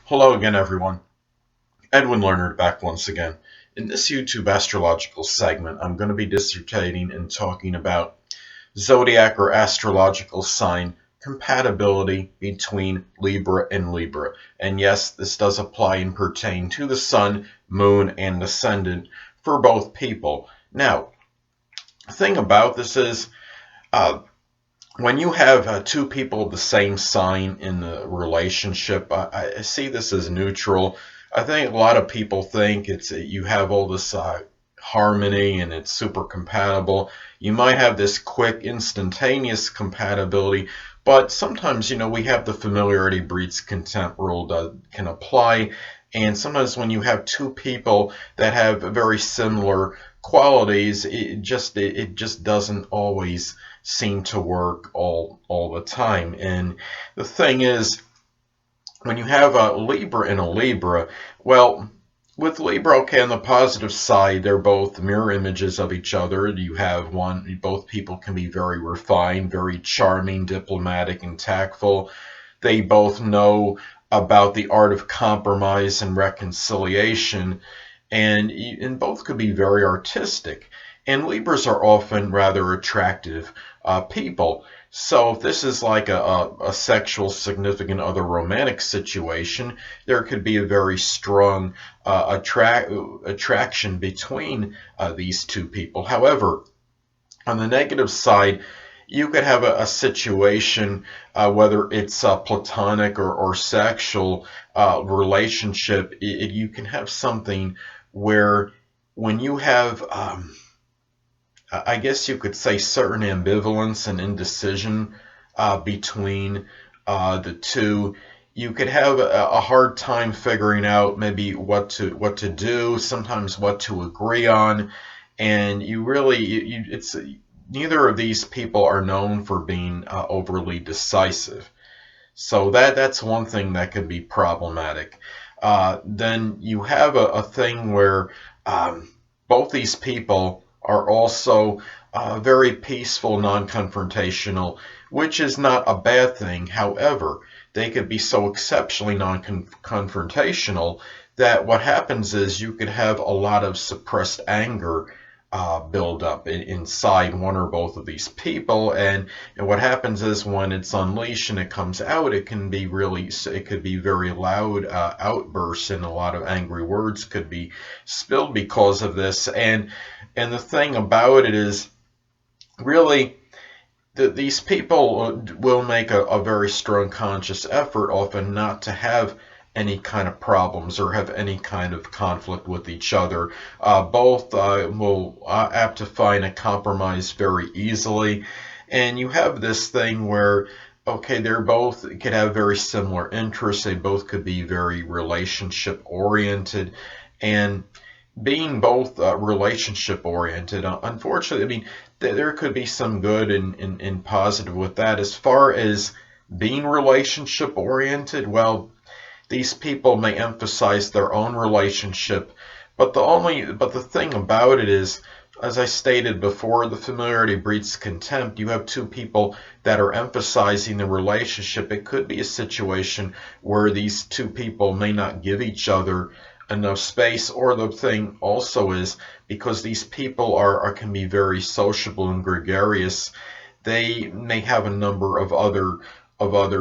Hello again, everyone. Edwin Lerner back once again. In this YouTube astrological segment, I'm going to be dissertating and talking about zodiac or astrological sign compatibility between Libra and Libra. And yes, this does apply and pertain to the sun, moon, and ascendant for both people. Now, the thing about this is, uh, when you have two people of the same sign in the relationship, I see this as neutral. I think a lot of people think it's you have all this harmony and it's super compatible. You might have this quick, instantaneous compatibility, but sometimes we have the familiarity breeds contempt rule that can apply. And sometimes when you have two people that have very similar qualities, it just doesn't always seem to work all the time. And the thing is, when you have a Libra and a Libra, well, with Libra, okay, on the positive side, they're both mirror images of each other. You have one, both people can be very refined, very charming, diplomatic, and tactful. They both know about the art of compromise and reconciliation, and both could be very artistic. And Libras are often rather attractive people. So if this is like a sexual significant other romantic situation, there could be a very strong attraction between these two people. However, on the negative side, you could have a situation, whether it's a platonic or sexual relationship, you can have something where when you have, I guess you could say, certain ambivalence and indecision between the two, you could have a hard time figuring out maybe what to do, sometimes what to agree on, and it's neither of these people are known for being overly decisive. So that's one thing that could be problematic. Then you have a thing where both these people are also very peaceful, non-confrontational, which is not a bad thing. However, they could be so exceptionally non-confrontational that what happens is you could have a lot of suppressed anger build up inside one or both of these people, and what happens is when it's unleashed and it comes out, it could be very loud outbursts, and a lot of angry words could be spilled because of this. And the thing about it is, really, these people will make a very strong conscious effort often not to have any kind of problems or have any kind of conflict with each other. Both will apt to find a compromise very easily. And you have this thing where, okay, they're both could have very similar interests. They both could be very relationship oriented. And being both relationship oriented, unfortunately, I mean, there could be some good and positive with that. As far as being relationship oriented, well, these people may emphasize their own relationship, but the thing about it is, as I stated before, the familiarity breeds contempt. You have two people that are emphasizing the relationship. It could be a situation where these two people may not give each other enough space, or the thing also is, because these people can be very sociable and gregarious, they may have a number of other,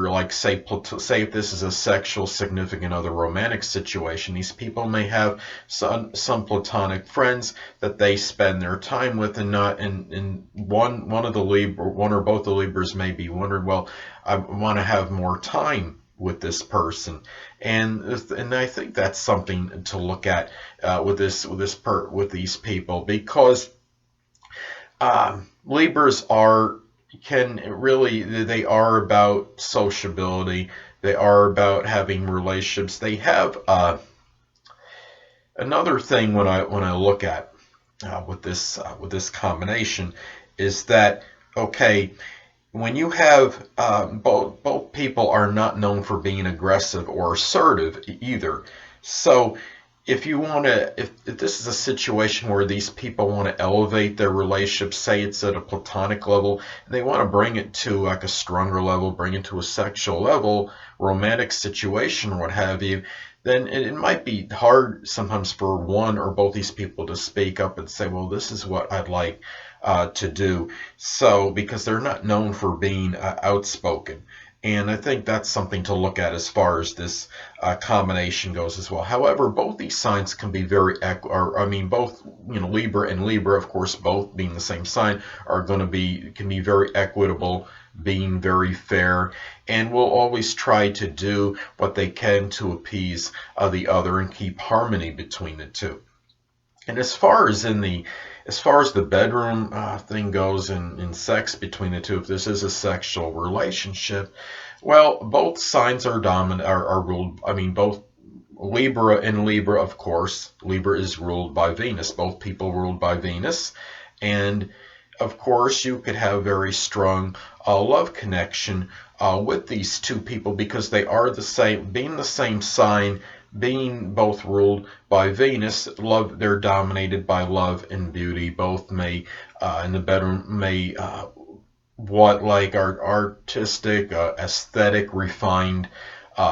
like, say if this is a sexual significant other romantic situation, these people may have some platonic friends that they spend their time with, and not and one of the Libra, one or both the Libras may be wondering, well, I want to have more time with this person, and I think that's something to look at with these people, because Libras they are about sociability. They are about having relationships. They have another thing when I look at with this combination is that, okay, when you have both people are not known for being aggressive or assertive either. So if you want to, if this is a situation where these people want to elevate their relationship, say it's at a platonic level, and they want to bring it to like a stronger level, bring it to a sexual level, romantic situation, what have you, then it might be hard sometimes for one or both these people to speak up and say, well, this is what I'd like to do. So, because they're not known for being outspoken. And I think that's something to look at as far as this combination goes as well. However, both these signs can be very, both, Libra and Libra, of course, both being the same sign, can be very equitable, being very fair, and will always try to do what they can to appease the other and keep harmony between the two. And as far as the bedroom thing goes in sex between the two, if this is a sexual relationship, well, both signs are dominant, are ruled. I mean, both Libra and Libra, of course. Libra is ruled by Venus. Both people ruled by Venus, and of course, you could have very strong love connection with these two people because they are the same, being the same sign, being both ruled by Venus. Love, they're dominated by love and beauty. Both may in the bedroom may what like artistic, aesthetic, refined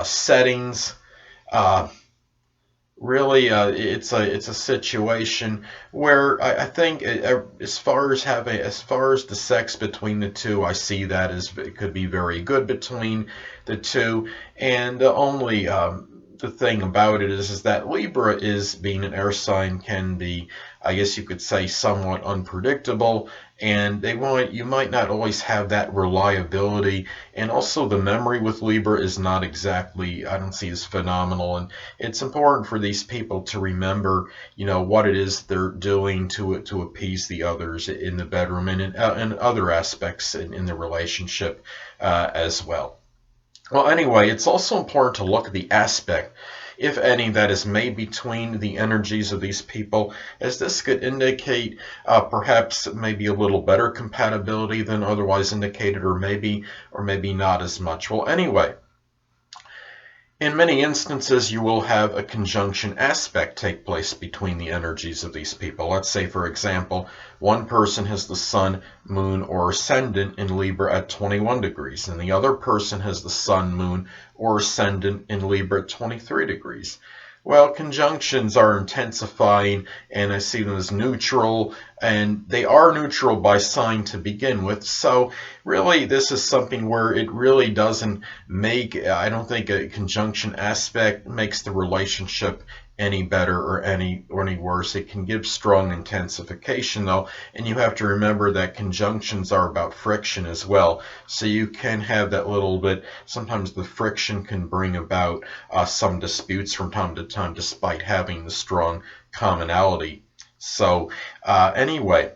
settings. Uh, Really, it's a situation where I think as far as the sex between the two, I see that as it could be very good between the two. And the thing about it is that Libra is being an air sign can be, I guess you could say, somewhat unpredictable, and you might not always have that reliability, and also the memory with Libra is not exactly, I don't see as phenomenal, and it's important for these people to remember, what it is they're doing to appease the others in the bedroom and in other aspects in the relationship as well. Well, anyway, it's also important to look at the aspect, if any, that is made between the energies of these people, as this could indicate perhaps maybe a little better compatibility than otherwise indicated, or maybe not as much. Well, anyway, in many instances, you will have a conjunction aspect take place between the energies of these people. Let's say, for example, one person has the sun, moon, or ascendant in Libra at 21 degrees, and the other person has the sun, moon, or ascendant in Libra at 23 degrees. Well, conjunctions are intensifying, and I see them as neutral, and they are neutral by sign to begin with. So really, this is something where it really doesn't I don't think a conjunction aspect makes the relationship any better or any worse. It can give strong intensification though, and you have to remember that conjunctions are about friction as well. So you can have that little bit, sometimes the friction can bring about some disputes from time to time despite having the strong commonality. So anyway,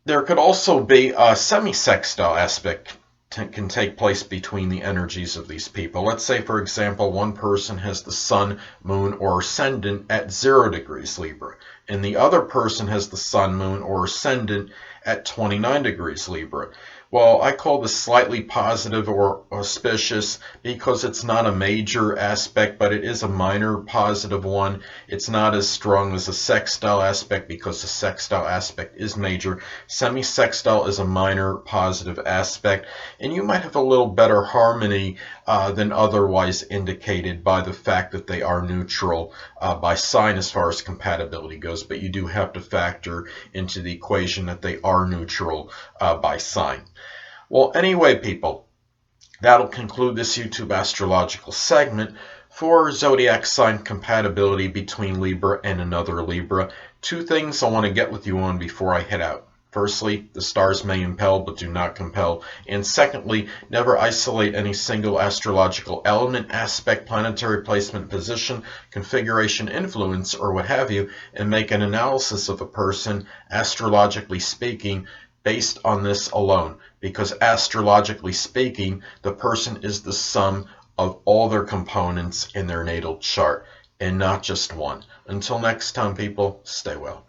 there could also be a semisextile aspect can take place between the energies of these people. Let's say, for example, one person has the sun, moon, or ascendant at 0 degrees Libra, and the other person has the sun, moon, or ascendant at 29 degrees Libra. Well, I call this slightly positive or auspicious because it's not a major aspect, but it is a minor positive one. It's not as strong as a sextile aspect because the sextile aspect is major. Semisextile is a minor positive aspect, and you might have a little better harmony than otherwise indicated by the fact that they are neutral by sign as far as compatibility goes, but you do have to factor into the equation that they are neutral by sign. Well, anyway, people, that'll conclude this YouTube astrological segment for zodiac sign compatibility between Libra and another Libra. Two things I want to get with you on before I head out. Firstly, the stars may impel but do not compel. And secondly, never isolate any single astrological element, aspect, planetary placement, position, configuration, influence, or what have you, and make an analysis of a person, astrologically speaking, based on this alone. Because astrologically speaking, the person is the sum of all their components in their natal chart, and not just one. Until next time, people, stay well.